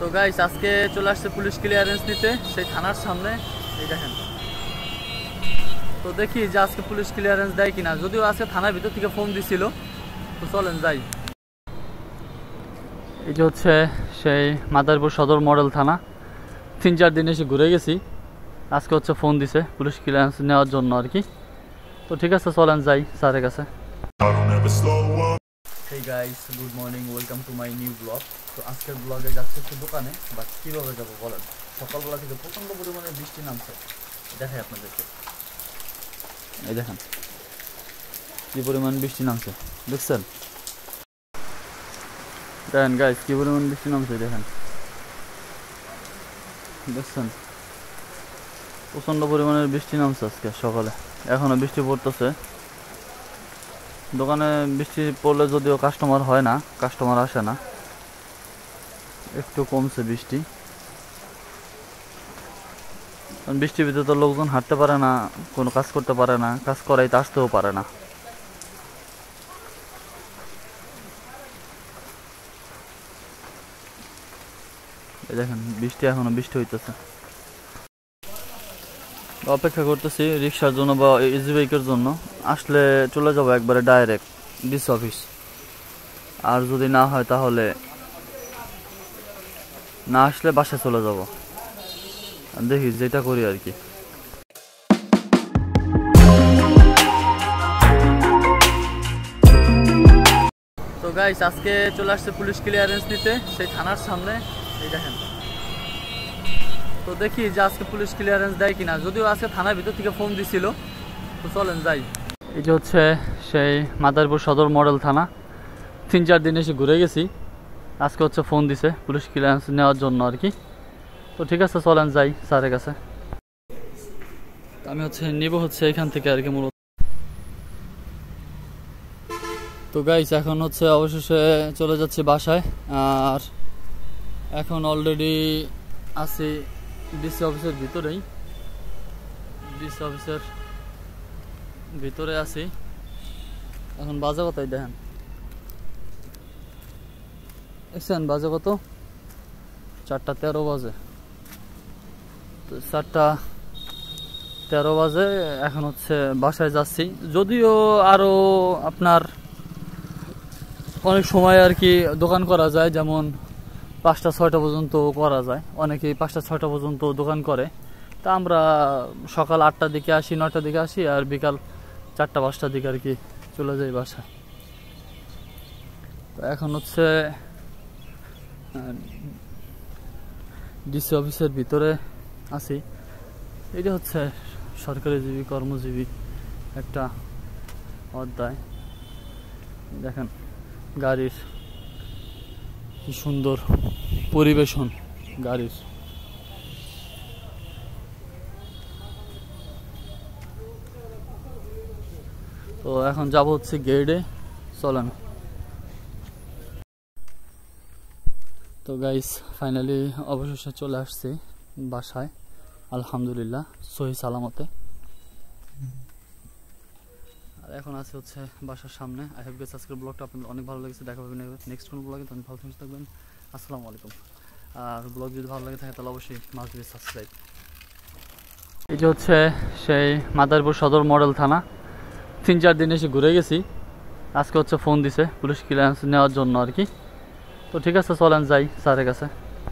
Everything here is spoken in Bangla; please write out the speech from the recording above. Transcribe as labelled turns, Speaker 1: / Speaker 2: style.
Speaker 1: তো গাইস আজকে চলে আসছে পুলিশ ক্লিয়ারেন্স নিতে সেই থানার সামনে। এই দেখেন, তো দেখি যে আজকে পুলিশ ক্লিয়ারেন্স দেয় কিনা। যদিও আজকে থানার ভিতর থেকে ফোন দিছিল, তো চলেন যাই। এই যে হচ্ছে সেই মাদারীপুর সদর মডেল থানা। 3-4 দিন এসে ঘুরে গেছি, আজকে হচ্ছে ফোন দিছে পুলিশ ক্লিয়ারেন্স নেওয়ার জন্য আর কি। তো ঠিক আছে, চলেন যাই স্যারের কাছে। Hey guys, good morning, welcome to my new blog. তো আজকের ব্লগে যাচ্ছে একটু দোকানে, বাট কীভাবে যাবো বলেন। সকালবেলা থেকে প্রচণ্ড পরিমাণে বৃষ্টি নামছে, দেখাই আপনাদেরকে। এই দেখেন কি পরিমাণ বৃষ্টি নামছে, দেখছেন? দেখেন গাইস কি পরিমাণ বৃষ্টি নামছে, দেখেন, দেখছেন? প্রচণ্ড পরিমাণের বৃষ্টি নামছে আজকে সকালে, এখনো বৃষ্টি পড়তেছে। দোকানে বৃষ্টি পড়লে যদিও কাস্টমার হয় না, কাস্টমার আসে না, একটু কমছে বৃষ্টি। কারণ বৃষ্টির ভিতরে তো লোকজন হাঁটতে পারে না, কোনো কাজ করতে পারে না, কাজ করাইতে আসতেও পারে না। এই দেখেন বৃষ্টি, এখনো বৃষ্টি হইতেছে। অপেক্ষা করতেছি রিক্সার জন্য বা ইজি বাইকের জন্য, আসলে চলে যাবো একবারে ডাইরেক্ট ডিসি অফিস। আর যদি না হয় তাহলে না আসলে বাসায় চলে যাব, দেখি যেটা করি আর কি। তো গাইস আজকে চলে আসছে পুলিশ ক্লিয়ারেন্স নিতে সেই থানার সামনে। এই দেখেন, তো দেখি যে আজকে পুলিশ ক্লিয়ারেন্স দেয় কিনা। যদিও আজকে থানার ভিতর থেকে ফোন দিছিল, তো চলেন যাই। এই যে হচ্ছে সেই মাদারীপুর সদর মডেল থানা। 3-4 দিন এসে ঘুরে গেছি, আজকে হচ্ছে ফোন দিছে পুলিশ ক্লিয়ারেন্স নেওয়ার জন্য আর কি। তো ঠিক আছে, চলেন যাই স্যারের কাছে। আমি হচ্ছে নিব হচ্ছে এখান থেকে আর কি মূলত। তো গাইস এখন হচ্ছে অবশেষে চলে যাচ্ছি বাসায়। আর এখন অলরেডি আছি ডিসি অফিসের ভিতরেই, ডিসি অফিসের ভিতরে আছি। এখন বাজে কতই দেখেন, দেখছেন বাজে কত? 4:13 বাজে। তো 4:13 বাজে, এখন হচ্ছে বাসায় যাচ্ছি। যদিও আরো আপনার অনেক সময় আর কি দোকান করা যায়, যেমন 5টা-6টা পর্যন্ত করা যায়। অনেকেই 5টা-6টা পর্যন্ত দোকান করে। তা আমরা সকাল 8টার দিকে আসি, 9টার দিকে আসি, আর বিকাল 4টা-5টার দিকে আর কি চলে যাই বাসায়। তো এখন হচ্ছে ডিসি অফিসের ভিতরে আছি। এটা হচ্ছে সরকারিজীবী কর্মজীবী একটা অধ্যায়। দেখেন গাড়ির কি সুন্দর পরিবেশন গাড়ির। তো এখন যাব হচ্ছে গেটে, চলেন। তো গাইস ফাইনালি অবশেষে চলে আসছি বাসায়, আলহামদুলিল্লাহ সহি সালামতে। আর এখন আছে হচ্ছে বাসার সামনে। আই হোপ গাইস আজকের ব্লগটা আপনাদের অনেক ভালো লেগেছে। দেখা হবে নেক্সট কোনো ব্লগে, তখন ভালো থাকবেন। আসসালামু আলাইকুম। আর ব্লগ যদি ভালো লাগে থাকে তাহলে অবশ্যই মাস্ট বি সাবস্ক্রাইব। এই যে হচ্ছে সেই মাদারীপুর সদর মডেল থানা। 3-4 দিন এসে ঘুরে গেছি, আজকে হচ্ছে ফোন দিছে পুলিশ ক্লিয়ারেন্স নেওয়ার জন্য আর কি। তো ঠিক আছে, চলেন যাই স্যারের কাছে।